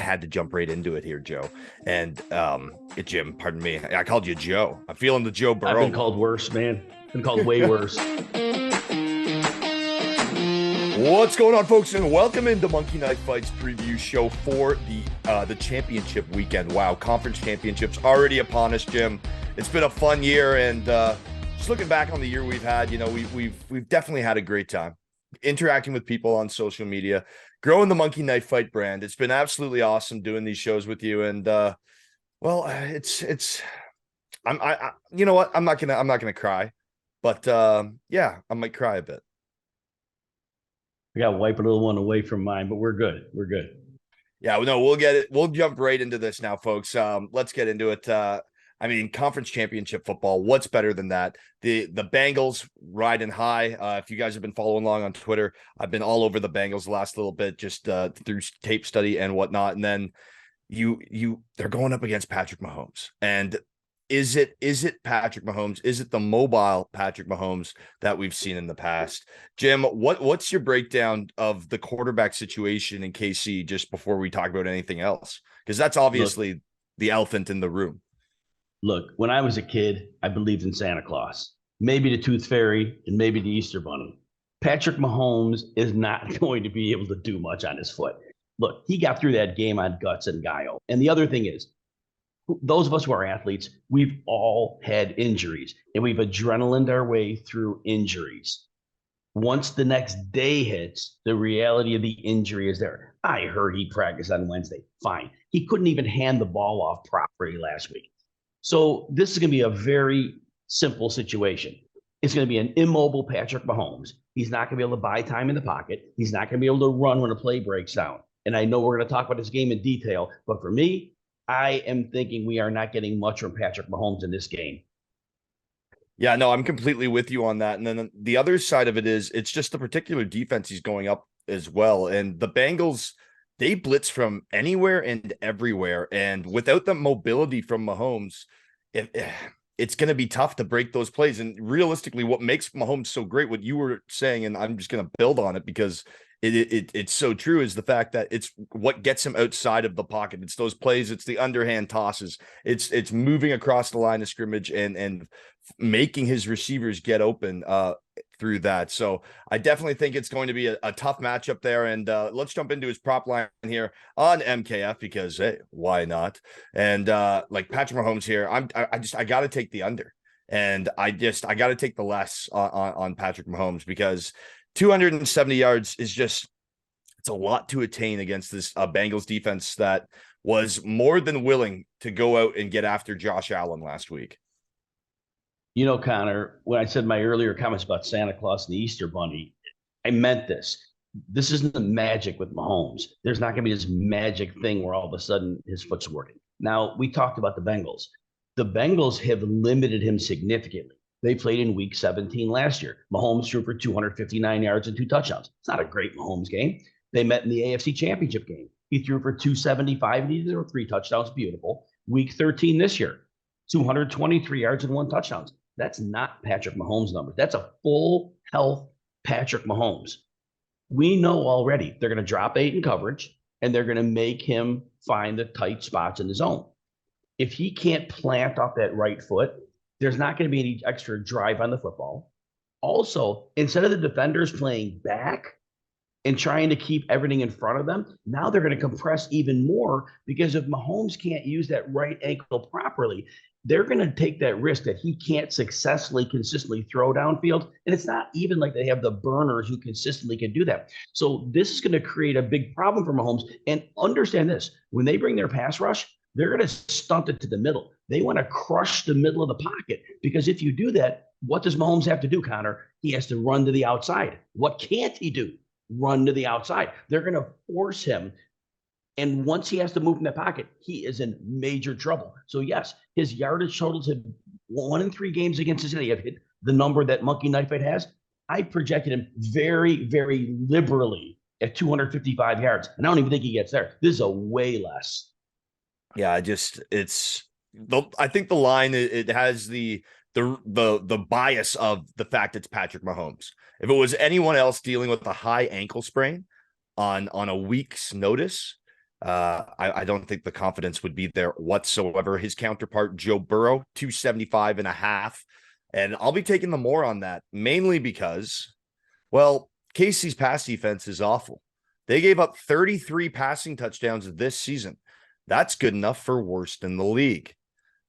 had to jump right into it here, Joe. And Jim, pardon me. I called you Joe. I'm feeling the Joe Burrow. I've been called worse, man. Been called way worse. What's going on, folks, and welcome into Monkey Knife Fights preview show for the championship weekend. Wow, conference championships already upon us, Jim. It's been a fun year, and just looking back on the year we've had, you know, we've definitely had a great time interacting with people on social media, growing the Monkey Knife Fight brand. It's been absolutely awesome doing these shows with you, and you know what? I'm not gonna cry, but yeah, I might cry a bit. I got to wipe a little one away from mine, but we're good. We're good. Yeah, no, we'll get it. We'll jump right into this now, folks. Let's get into it. I mean, conference championship football. What's better than that? The Bengals riding high. If you guys have been following along on Twitter, I've been all over the Bengals the last little bit, just through tape study and whatnot. And then they're going up against Patrick Mahomes. And is it Patrick Mahomes? Is it the mobile Patrick Mahomes that we've seen in the past? Jim, what's your breakdown of the quarterback situation in KC just before we talk about anything else? Because that's obviously the elephant in the room. Look, when I was a kid, I believed in Santa Claus, maybe the Tooth Fairy, and maybe the Easter Bunny. Patrick Mahomes is not going to be able to do much on his foot. Look, he got through that game on guts and guile. And the other thing is, those of us who are athletes, we've all had injuries, and we've adrenalined our way through injuries. Once the next day hits, the reality of the injury is there. I heard he practiced on Wednesday. Fine. He couldn't even hand the ball off properly last week. So this is going to be a very simple situation. It's going to be an immobile Patrick Mahomes. He's not going to be able to buy time in the pocket. He's not going to be able to run when a play breaks down. And I know we're going to talk about this game in detail, but for me, I am thinking we are not getting much from Patrick Mahomes in this game. Yeah, no, I'm completely with you on that. And then the other side of it is it's just the particular defense he's going up as well. And the Bengals, they blitz from anywhere and everywhere. And without the mobility from Mahomes, it's going to be tough to break those plays. And realistically, what makes Mahomes so great, what you were saying, and I'm just going to build on it because it's so true, is the fact that it's what gets him outside of the pocket. It's those plays. It's the underhand tosses. It's moving across the line of scrimmage and making his receivers get open through that. So I definitely think it's going to be a tough matchup there. And let's jump into his prop line here on MKF because, hey, why not? And like Patrick Mahomes here, I got to take the under. And I got to take the less on Patrick Mahomes because 270 yards is it's a lot to attain against this Bengals defense that was more than willing to go out and get after Josh Allen last week. You know, Connor, when I said my earlier comments about Santa Claus and the Easter Bunny, I meant this. This isn't the magic with Mahomes. There's not going to be this magic thing where all of a sudden his foot's working. Now, we talked about the Bengals. The Bengals have limited him significantly. They played in week 17 last year. Mahomes threw for 259 yards and 2 touchdowns. It's not a great Mahomes game. They met in the AFC Championship game. He threw for 275 and he threw 3 touchdowns. Beautiful. Week 13 this year, 223 yards and 1 touchdown. That's not Patrick Mahomes' numbers. That's a full health Patrick Mahomes. We know already they're going to drop 8 in coverage and they're going to make him find the tight spots in the zone. If he can't plant off that right foot, there's not going to be any extra drive on the football. Also, instead of the defenders playing back and trying to keep everything in front of them, now they're going to compress even more because if Mahomes can't use that right ankle properly, they're going to take that risk that he can't consistently throw downfield. And it's not even like they have the burners who consistently can do that. So this is going to create a big problem for Mahomes. And understand this, when they bring their pass rush, they're going to stunt it to the middle. They want to crush the middle of the pocket because if you do that, what does Mahomes have to do, Connor? He has to run to the outside. What can't he do? Run to the outside. They're going to force him. And once he has to move in the pocket, he is in major trouble. So yes, his yardage totals have 1 in 3 games against Cincinnati have hit the number that Monkey Knife Fight has. I projected him very, very liberally at 255 yards. And I don't even think he gets there. This is a way less. Yeah, I think the line, it has the bias of the fact it's Patrick Mahomes. If it was anyone else dealing with a high ankle sprain on a week's notice, I don't think the confidence would be there whatsoever. His counterpart, Joe Burrow, 275.5. And I'll be taking the more on that, mainly because, well, KC's pass defense is awful. They gave up 33 passing touchdowns this season. That's good enough for worst in the league.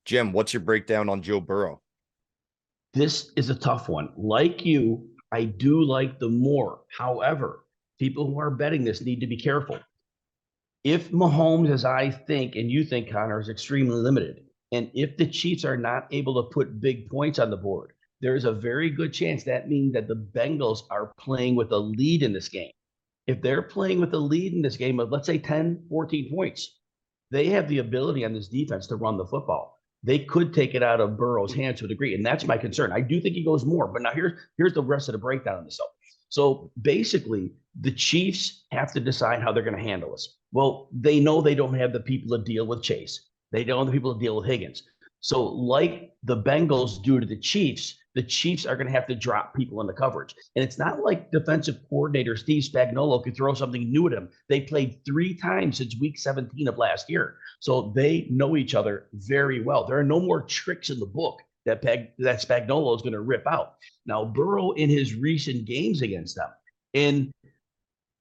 Jim, what's your breakdown on Joe Burrow? This is a tough one. Like you, I do like the more. However, people who are betting this need to be careful. If Mahomes, as I think and you think, Connor, is extremely limited, and if the Chiefs are not able to put big points on the board, there is a very good chance that means that the Bengals are playing with a lead in this game. If they're playing with a lead in this game of, let's say, 10, 14 points, they have the ability on this defense to run the football. They could take it out of Burrow's hands to a degree, and that's my concern. I do think he goes more, but now here's the rest of the breakdown on this. So basically, the Chiefs have to decide how they're going to handle this. Well, they know they don't have the people to deal with Chase. They don't have the people to deal with Higgins. So like the Bengals do to the Chiefs are going to have to drop people in the coverage. And it's not like defensive coordinator Steve Spagnuolo could throw something new at him. They played 3 times since week 17 of last year. So they know each other very well. There are no more tricks in the book that Spagnuolo is going to rip out. Now, Burrow in his recent games against them, and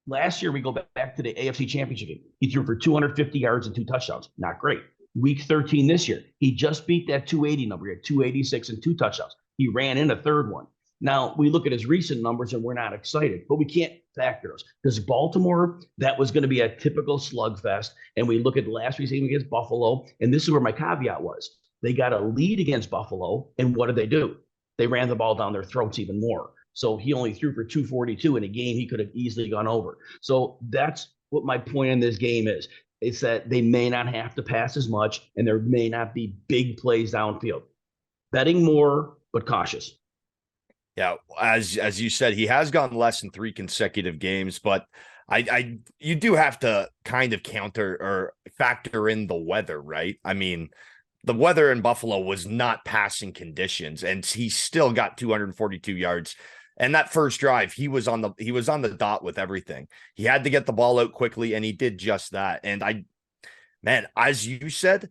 last year we go back to the AFC Championship game. He threw for 250 yards and 2 touchdowns. Not great. Week 13 this year, he just beat that 280 number. He had 286 and 2 touchdowns. He ran in a third one. Now, we look at his recent numbers and we're not excited, but we can't factor those because Baltimore, that was going to be a typical slugfest. And we look at last week's game against Buffalo, and this is where my caveat was. They got a lead against Buffalo, and what did they do? They ran the ball down their throats even more. So he only threw for 242 in a game he could have easily gone over. So that's what my point in this game is. It's that they may not have to pass as much, and there may not be big plays downfield. Betting more, but cautious. Yeah, as you said, he has gone less in 3 consecutive games, but you do have to kind of counter or factor in the weather, right? I mean, the weather in Buffalo was not passing conditions, and he still got 242 yards. And that first drive, he was on the dot with everything. He had to get the ball out quickly, and he did just that. And as you said,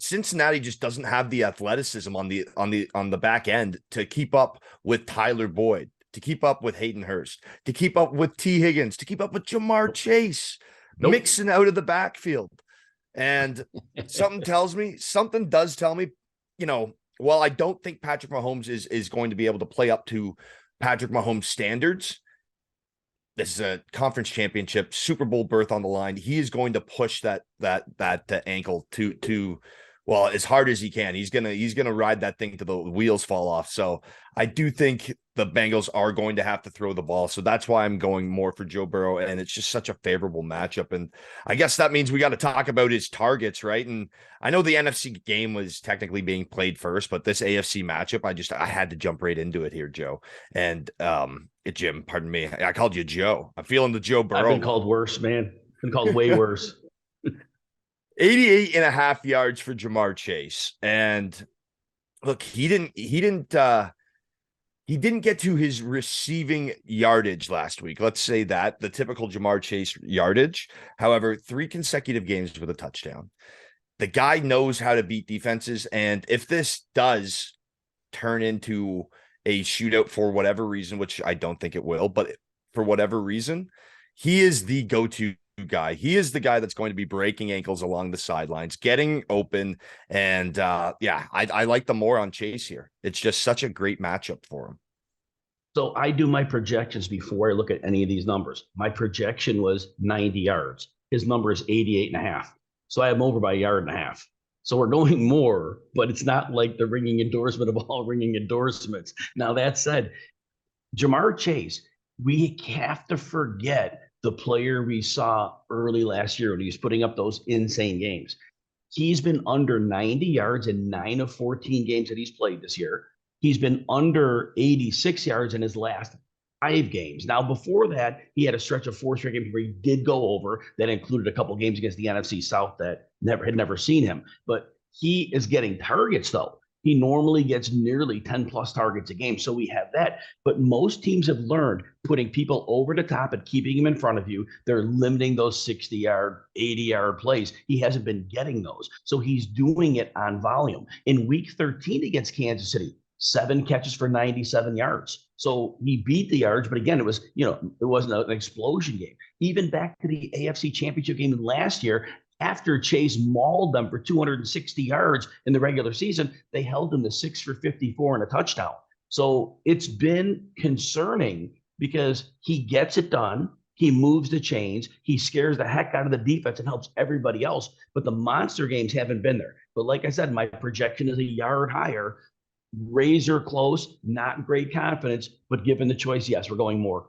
Cincinnati just doesn't have the athleticism on the back end to keep up with Tyler Boyd, to keep up with Hayden Hurst, to keep up with T. Higgins, to keep up with Jamar Chase, mixing out of the backfield. And something does tell me, while I don't think Patrick Mahomes is going to be able to play up to Patrick Mahomes standards, this is a conference championship, Super Bowl berth on the line. He is going to push that ankle to as hard as he can. He's gonna ride that thing till the wheels fall off. So I do think the Bengals are going to have to throw the ball. So that's why I'm going more for Joe Burrow, and it's just such a favorable matchup. And I guess that means we got to talk about his targets, right? And I know the NFC game was technically being played first, but this AFC matchup, I had to jump right into it here, Joe. And Jim, pardon me, I called you Joe. I'm feeling the Joe Burrow. I've been called worse, man. Been called way worse. 88.5 yards for Jamar Chase. And look, he didn't get to his receiving yardage last week. Let's say that, the typical Jamar Chase yardage. However, 3 consecutive games with a touchdown. The guy knows how to beat defenses. And if this does turn into a shootout for whatever reason, which I don't think it will, but for whatever reason, he is the go-to guy. He is the guy that's going to be breaking ankles along the sidelines, getting open. And I like the more on Chase here. It's just such a great matchup for him. So I do my projections before I look at any of these numbers. My projection was 90 yards. His number is 88.5. So I am over by 1.5 yards. So we're going more, but it's not like the ringing endorsement of all ringing endorsements. Now, that said, Jamar Chase, we have to forget the player we saw early last year when he was putting up those insane games. He's been under 90 yards in 9 of 14 games that he's played this year. He's been under 86 yards in his last 5 games. Now, before that, he had a stretch of 4 straight games where he did go over. That included a couple of games against the NFC South that had never seen him. But he is getting targets, though. He normally gets nearly 10 plus targets a game. So we have that. But most teams have learned putting people over the top and keeping him in front of you. They're limiting those 60-yard, 80-yard plays. He hasn't been getting those. So he's doing it on volume. In week 13 against Kansas City, 7 catches for 97 yards. So he beat the yards, but again, it wasn't an explosion game. Even back to the AFC Championship game last year, after Chase mauled them for 260 yards in the regular season, they held him to 6 for 54 and a touchdown. So it's been concerning because he gets it done. He moves the chains. He scares the heck out of the defense and helps everybody else. But the monster games haven't been there. But like I said, my projection is a yard higher. Razor close, not great confidence, but given the choice, yes, we're going more.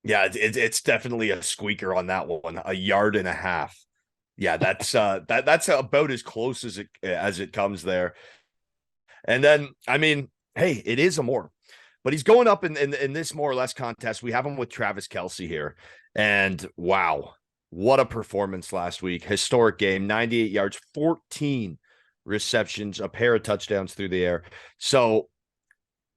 Yeah, it's definitely a squeaker on that one. A yard and a half. Yeah, that's that's about as close as it comes there. And then, I mean, hey, it is a more, but he's going up in this more or less contest. We have him with Travis Kelce here, and wow, what a performance last week! Historic game, 98 yards, 14 receptions, a pair of touchdowns through the air. So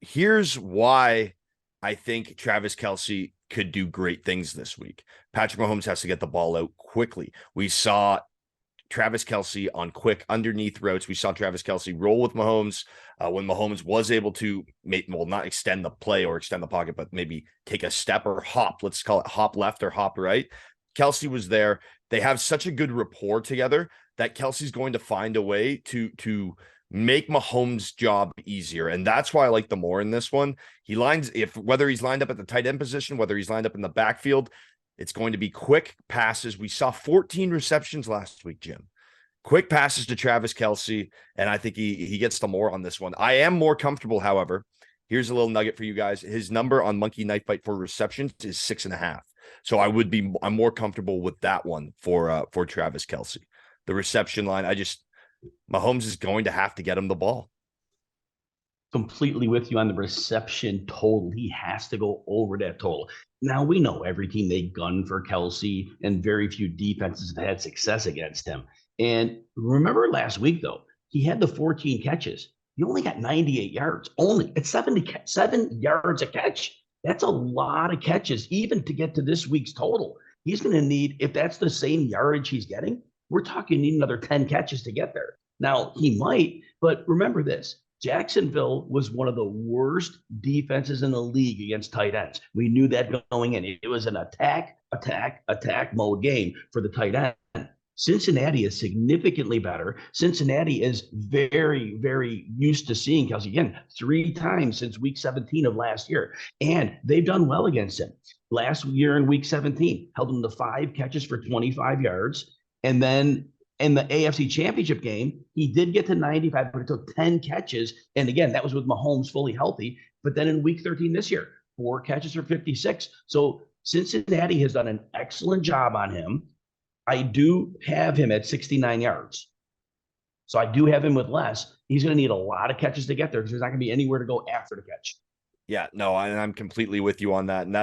here's why I think Travis Kelce could do great things this week. Patrick Mahomes has to get the ball out quickly. We saw Travis Kelce on quick underneath routes. We saw Travis Kelce roll with Mahomes when Mahomes was able to not extend the play or extend the pocket, but maybe take a step or hop. Let's call it hop left or hop right. Kelce was there. They have such a good rapport together that Kelce's going to find a way to make Mahomes' job easier. And that's why I like the more in this one. Whether he's lined up at the tight end position, whether he's lined up in the backfield, it's going to be quick passes. We saw 14 receptions last week, Jim. Quick passes to Travis Kelce, and I think he gets the more on this one. I am more comfortable, however. Here's a little nugget for you guys. His number on Monkey Knife Fight for receptions is 6.5. So I'm more comfortable with that one for Travis Kelce. The reception line, Mahomes is going to have to get him the ball. Completely with you on the reception total. He has to go over that total. Now, we know every team they gun for Kelce, and very few defenses have had success against him. And remember last week, though, he had the 14 catches. He only got 98 yards. It's 7 yards a catch. That's a lot of catches, even to get to this week's total. He's going to need, if that's the same yardage he's getting, we're talking need another 10 catches to get there. Now, he might, but remember this. Jacksonville was one of the worst defenses in the league against tight ends. We knew that going in. It was an attack mode game for the tight end. Cincinnati is significantly better. Cincinnati is very, very used to seeing Kelce again 3 times since week 17 of last year. And they've done well against him. Last year in week 17, held him to 5 catches for 25 yards. And then in the AFC Championship game, he did get to 95, but it took 10 catches. And again, that was with Mahomes fully healthy. But then in week 13 this year, 4 catches for 56. So Cincinnati has done an excellent job on him. I do have him at 69 yards. So I do have him with less. He's going to need a lot of catches to get there because there's not going to be anywhere to go after the catch. Yeah, no, I'm completely with you on that. And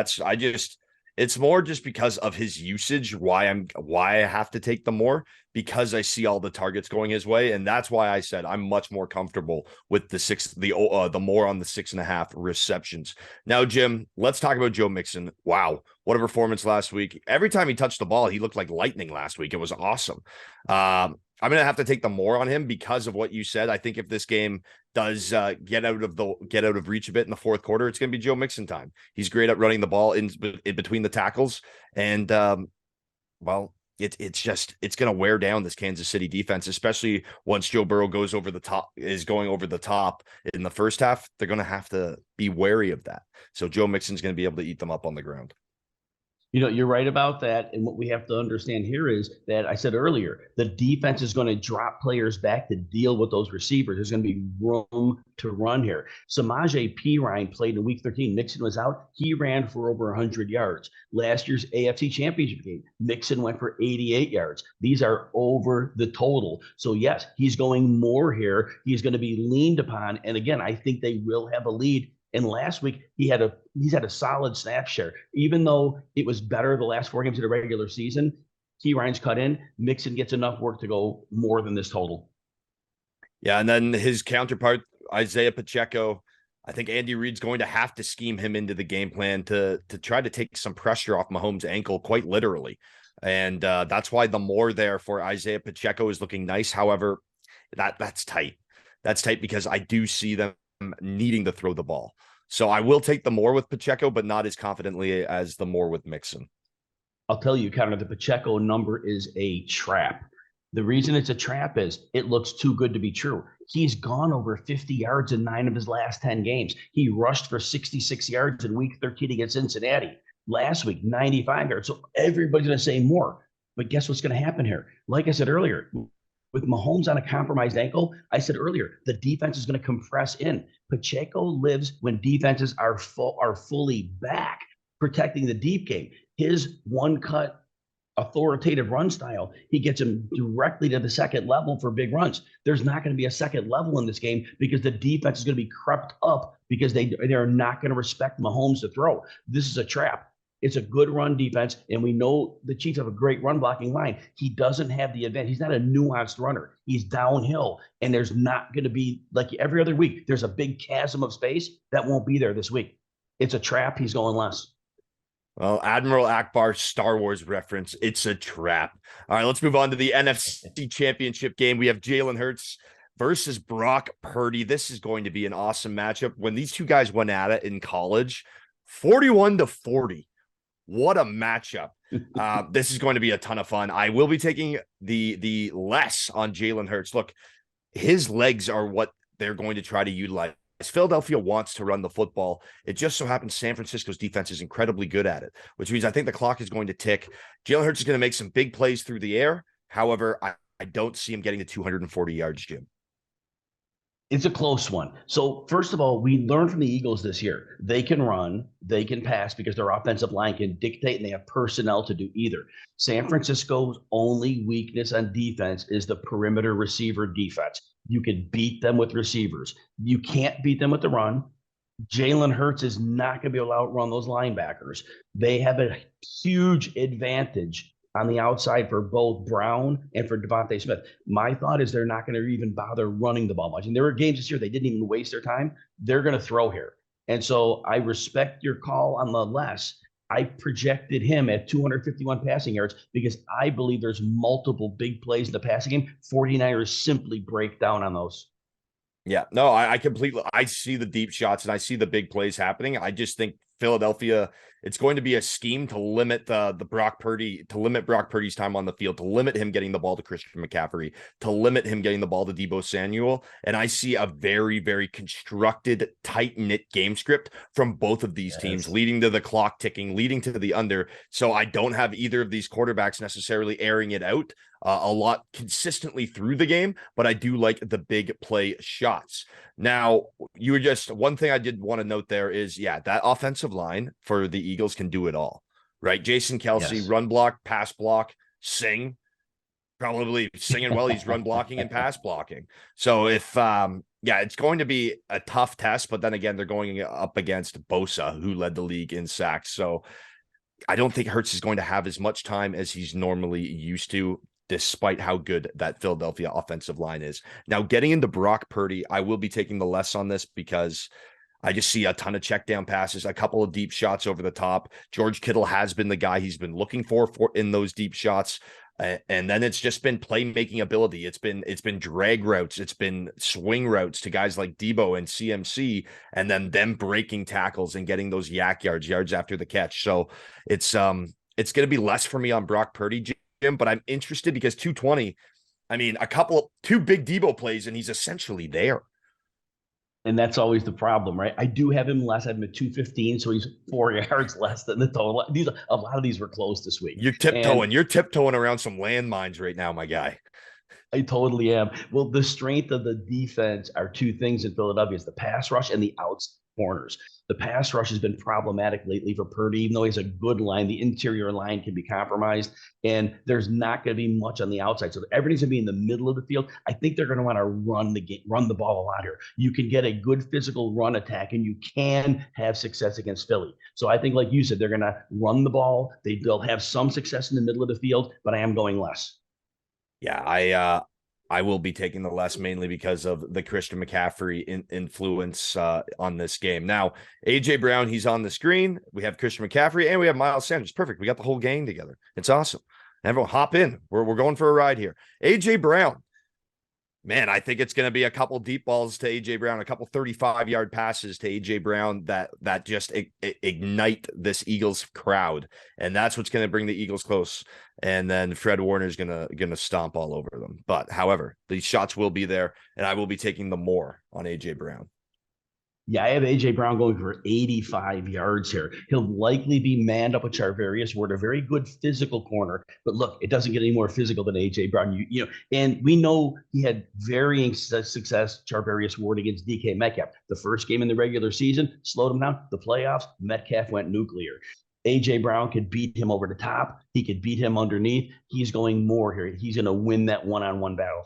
it's more just because of his usage, why I have to take the more, because I see all the targets going his way. And that's why I said I'm much more comfortable with the more on the 6.5 receptions. Now, Jim, let's talk about Joe Mixon. Wow, what a performance last week. Every time he touched the ball, he looked like lightning last week. It was awesome. I'm going to have to take the more on him because of what you said. I think if this game does get out of reach a bit in the fourth quarter, it's going to be Joe Mixon time. He's great at running the ball in between the tackles. And, it's going to wear down this Kansas City defense, especially once Joe Burrow is going over the top in the first half. They're going to have to be wary of that. So Joe Mixon's going to be able to eat them up on the ground. You know, you're right about that. And what we have to understand here is that I said earlier, the defense is going to drop players back to deal with those receivers. There's going to be room to run here. Samaje Perine played in week 13. Mixon was out. He ran for over 100 yards. Last year's AFC Championship game, Mixon went for 88 yards. These are over the total. So, yes, he's going more here. He's going to be leaned upon. And again, I think they will have a lead. And last week, he's had a solid snap share. Even though it was better the last 4 games of the regular season, Ryan's cut in. Mixon gets enough work to go more than this total. Yeah, and then his counterpart, Isaiah Pacheco. I think Andy Reid's going to have to scheme him into the game plan to try to take some pressure off Mahomes' ankle, quite literally. And that's why the more there for Isaiah Pacheco is looking nice. However, that's tight. That's tight because I do see them needing to throw the ball. So I will take the more with Pacheco, but not as confidently as the more with Mixon. I'll tell you, Connor, the Pacheco number is a trap. The reason it's a trap is it looks too good to be true. He's gone over 50 yards in 9 of his last 10 games. He rushed for 66 yards in week 13 against Cincinnati. Last week, 95 yards. So everybody's going to say more. But guess what's going to happen here? Like I said earlier, with Mahomes on a compromised ankle, I said earlier, the defense is going to compress in. Pacheco lives when defenses are fully back, protecting the deep game. His one-cut authoritative run style, he gets him directly to the second level for big runs. There's not going to be a second level in this game because the defense is going to be crept up because they're not going to respect Mahomes to throw. This is a trap. It's a good run defense, and we know the Chiefs have a great run blocking line. He doesn't have the advantage. He's not a nuanced runner. He's downhill, and there's not going to be, like every other week, there's a big chasm of space that won't be there this week. It's a trap. He's going less. Well, Admiral Akbar Star Wars reference. It's a trap. All right, let's move on to the NFC Championship game. We have Jalen Hurts versus Brock Purdy. This is going to be an awesome matchup. When these two guys went at it in college, 41-40. What a matchup. This is going to be a ton of fun. I will be taking the less on Jalen Hurts. Look, his legs are what they're going to try to utilize. Philadelphia wants to run the football. It just so happens San Francisco's defense is incredibly good at it, which means I think the clock is going to tick. Jalen Hurts is going to make some big plays through the air. However, I don't see him getting to 240 yards, Jim. It's a close one. So first of all, we learned from the Eagles this year. They can run, they can pass because their offensive line can dictate and they have personnel to do either. San Francisco's only weakness on defense is the perimeter receiver defense. You can beat them with receivers. You can't beat them with the run. Jalen Hurts is not going to be able to outrun those linebackers. They have a huge advantage on the outside for both Brown and for Devontae Smith. My thought is they're not going to even bother running the ball much. And there were games this year they didn't even waste their time. They're going to throw here. And so I respect your call on the less. I projected him at 251 passing yards because I believe there's multiple big plays in the passing game. 49ers simply break down on those. Yeah, no, I completely, I see the deep shots and I see the big plays happening. I just think Philadelphia, it's going to be a scheme to limit the Brock Purdy, to limit Brock Purdy's time on the field, to limit him getting the ball to Christian McCaffrey, to limit him getting the ball to Deebo Samuel. And I see a very, very constructed, tight-knit game script from both of these teams, leading to the clock ticking, leading to the under. So I don't have either of these quarterbacks necessarily airing it out a lot consistently through the game, but I do like the big play shots. Now, you were just, one thing I did want to note there is, yeah, that offensive line for the Eagles can do it all, right? Jason Kelce, run block, pass block, sing, probably singing while he's run blocking and pass blocking. So if, it's going to be a tough test, but then again, they're going up against Bosa, who led the league in sacks. So I don't think Hurts is going to have as much time as he's normally used to, despite how good that Philadelphia offensive line is. Now, getting into Brock Purdy, I will be taking the less on this because I just see a ton of check down passes, a couple of deep shots over the top. George Kittle has been the guy he's been looking for in those deep shots. And then it's just been playmaking ability. It's been drag routes. It's been swing routes to guys like Deebo and CMC, and then them breaking tackles and getting those yards after the catch. So it's going to be less for me on Brock Purdy, Jim, but I'm interested because 220, I mean, two big Deebo plays and he's essentially there. And that's always the problem, right? I do have him less. I have him at 215, so he's 4 yards less than the total. A lot of these were close this week. You're tiptoeing around some landmines right now, my guy. I totally am. Well, the strength of the defense are two things in Philadelphia: is the pass rush and the outside corners. The pass rush has been problematic lately for Purdy, even though he has a good line. The interior line can be compromised, and there's not going to be much on the outside. So everything's going to be in the middle of the field. I think they're going to want to run the ball a lot here. You can get a good physical run attack, and you can have success against Philly. So I think, like you said, they're going to run the ball. They'll have some success in the middle of the field, but I am going less. Yeah, I will be taking the less mainly because of the Christian McCaffrey influence on this game. Now, AJ Brown, he's on the screen. We have Christian McCaffrey and we have Miles Sanders. Perfect. We got the whole gang together. It's awesome. Everyone hop in. We're going for a ride here. AJ Brown. Man, I think it's going to be a couple deep balls to AJ Brown, a couple 35-yard passes to AJ Brown that just ignite this Eagles crowd, and that's what's going to bring the Eagles close. And then Fred Warner's gonna stomp all over them. But however, these shots will be there, and I will be taking the more on AJ Brown. Yeah, I have AJ Brown going for 85 yards here. He'll likely be manned up with Charvarius Ward, a very good physical corner. But look, it doesn't get any more physical than AJ Brown. You know, and we know he had varying success, Charvarius Ward, against DK Metcalf. The first game in the regular season slowed him down. The playoffs, Metcalf went nuclear. AJ Brown could beat him over the top. He could beat him underneath. He's going more here. He's going to win that one-on-one battle.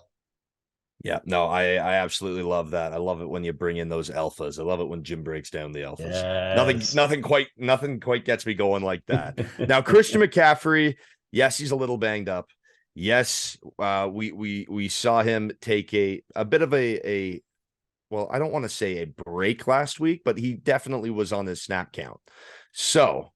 Yeah, no, I absolutely love that. I love it when you bring in those alphas. I love it when Jim breaks down the alphas. Yes. Nothing quite gets me going like that. Now, Christian McCaffrey, yes, he's a little banged up. Yes, we saw him take a bit of a well, I don't want to say a break last week, but he definitely was on his snap count. So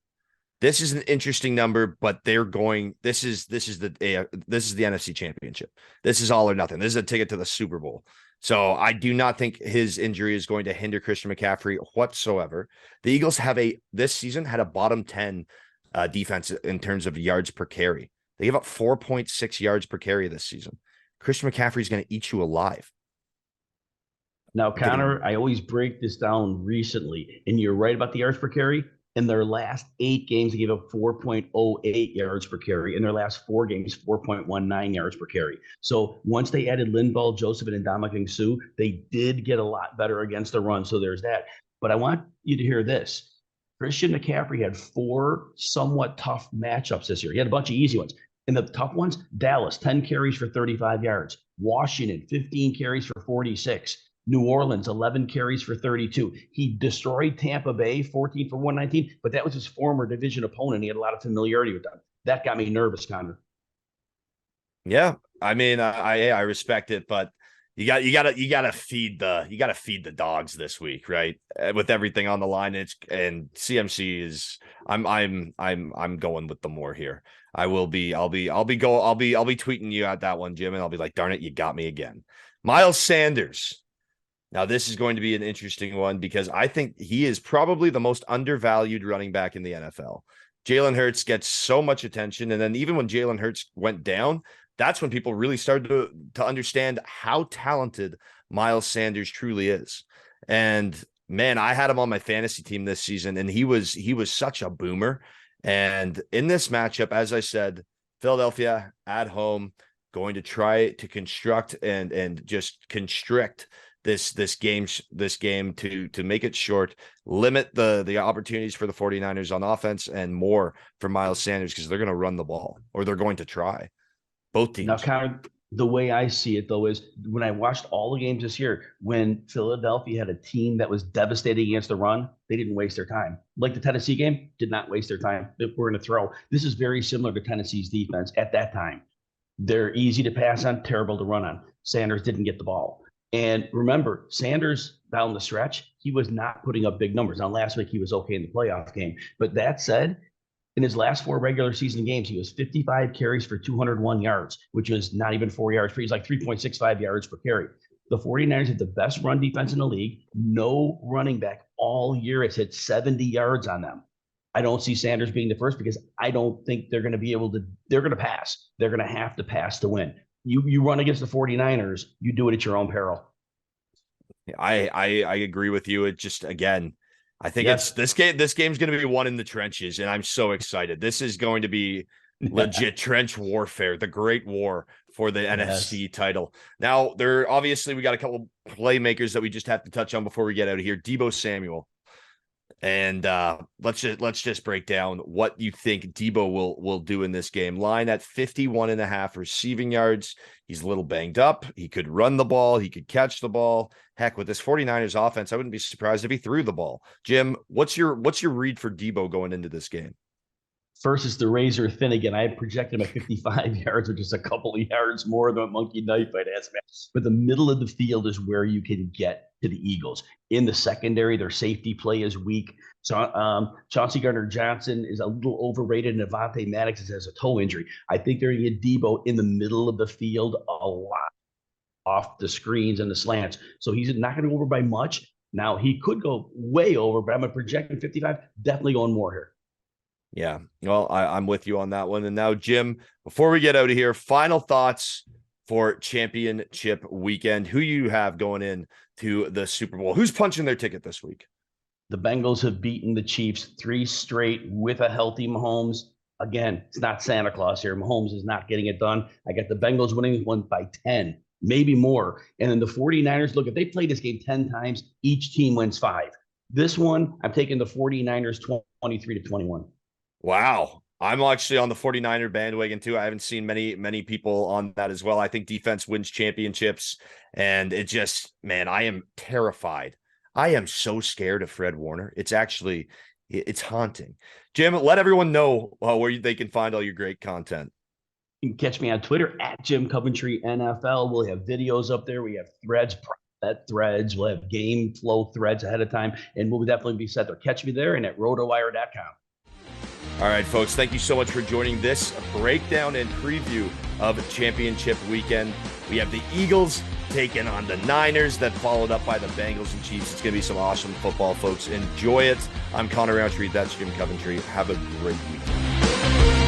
this is an interesting number, but this is the NFC Championship. This is all or nothing. This is a ticket to the Super Bowl. So I do not think his injury is going to hinder Christian McCaffrey whatsoever. The Eagles this season had a bottom 10 defense in terms of yards per carry. They gave up 4.6 yards per carry this season. Christian McCaffrey is going to eat you alive. Now, Connor, I always break this down recently, and you're right about the yards per carry. In their last 8 games, they gave up 4.08 yards per carry. In their last 4 games, 4.19 yards per carry. So once they added Linval, Joseph, and Ndamukong Suh, they did get a lot better against the run. So there's that. But I want you to hear this. Christian McCaffrey had 4 somewhat tough matchups this year. He had a bunch of easy ones. In the tough ones, Dallas, 10 carries for 35 yards. Washington, 15 carries for 46. New Orleans, 11 carries for 32. He destroyed Tampa Bay, 14 for 119, but that was his former division opponent. He had a lot of familiarity with them. That got me nervous, Connor. Yeah, I mean, I respect it, but you gotta feed the dogs this week, right? With everything on the line, and CMC is I'm going with the more here. I'll be tweeting you at that one, Jim, and I'll be like, darn it, you got me again. Miles Sanders. Now, this is going to be an interesting one because I think he is probably the most undervalued running back in the NFL. Jalen Hurts gets so much attention. And then even when Jalen Hurts went down, that's when people really started to understand how talented Miles Sanders truly is. And man, I had him on my fantasy team this season, and he was such a boomer. And in this matchup, as I said, Philadelphia at home, going to try to construct and just constrict this game to make it short, limit the opportunities for the 49ers on offense, and more for Miles Sanders because they're going to run the ball, or they're going to try. Both teams. Now, Connor, the way I see it, though, is when I watched all the games this year, when Philadelphia had a team that was devastating against the run, they didn't waste their time. Like the Tennessee game, did not waste their time. We're going to throw. This is very similar to Tennessee's defense at that time. They're easy to pass on, terrible to run on. Sanders didn't get the ball. And remember, Sanders down the stretch, he was not putting up big numbers. Now, last week he was okay in the playoff game. But that said, in his last 4 regular season games, he was 55 carries for 201 yards, which is not even 4 yards per. He's like 3.65 yards per carry. The 49ers have the best run defense in the league. No running back all year has hit 70 yards on them. I don't see Sanders being the first because I don't think they're going to be able to. They're going to pass. They're going to have to pass to win. You run against the 49ers, you do it at your own peril. I agree with you. It just, again, I think it's this game's going to be won in the trenches, and I'm so excited. This is going to be legit trench warfare, the great war for the NFC title. Now, we got a couple playmakers that we just have to touch on before we get out of here. Deebo Samuel. And let's just break down what you think Deebo will do in this game. Line at 51.5 receiving yards. He's a little banged up. He could run the ball. He could catch the ball. Heck, with this 49ers offense, I wouldn't be surprised if he threw the ball. Jim, what's your read for Deebo going into this game? versus the razor thin again. I projected him at 55 yards, which is a couple of yards more than a monkey knife I'd ask. But the middle of the field is where you can get to the Eagles. In the secondary, their safety play is weak. So Chauncey Gardner-Johnson is a little overrated, and Avonte Maddox has a toe injury. I think they're going to get Debo in the middle of the field a lot off the screens and the slants. So he's not going to go over by much. Now, he could go way over, but I'm a projecting 55, definitely going more here. Yeah, well, I'm with you on that one. And now, Jim, before we get out of here, final thoughts for championship weekend. Who you have going in to the Super Bowl? Who's punching their ticket this week? The Bengals have beaten the Chiefs 3 straight with a healthy Mahomes. Again, it's not Santa Claus here. Mahomes is not getting it done. I got the Bengals winning one by 10, maybe more. And then the 49ers, look, if they play this game 10 times, each team wins 5. This one, I'm taking the 49ers 23-21. Wow. I'm actually on the 49er bandwagon too. I haven't seen many people on that as well. I think defense wins championships, and it just, man, I am terrified. I am so scared of Fred Warner. It's haunting. Jim, let everyone know where they can find all your great content. You can catch me on Twitter at Jim Coventry NFL. We'll have videos up there. We have threads, bet threads. We'll have game flow threads ahead of time, and we'll definitely be set there. Catch me there and at rotowire.com. All right, folks, thank you so much for joining this breakdown and preview of Championship Weekend. We have the Eagles taking on the Niners, that followed up by the Bengals and Chiefs. It's going to be some awesome football, folks. Enjoy it. I'm Connor Rowntree. That's Jim Coventry. Have a great weekend.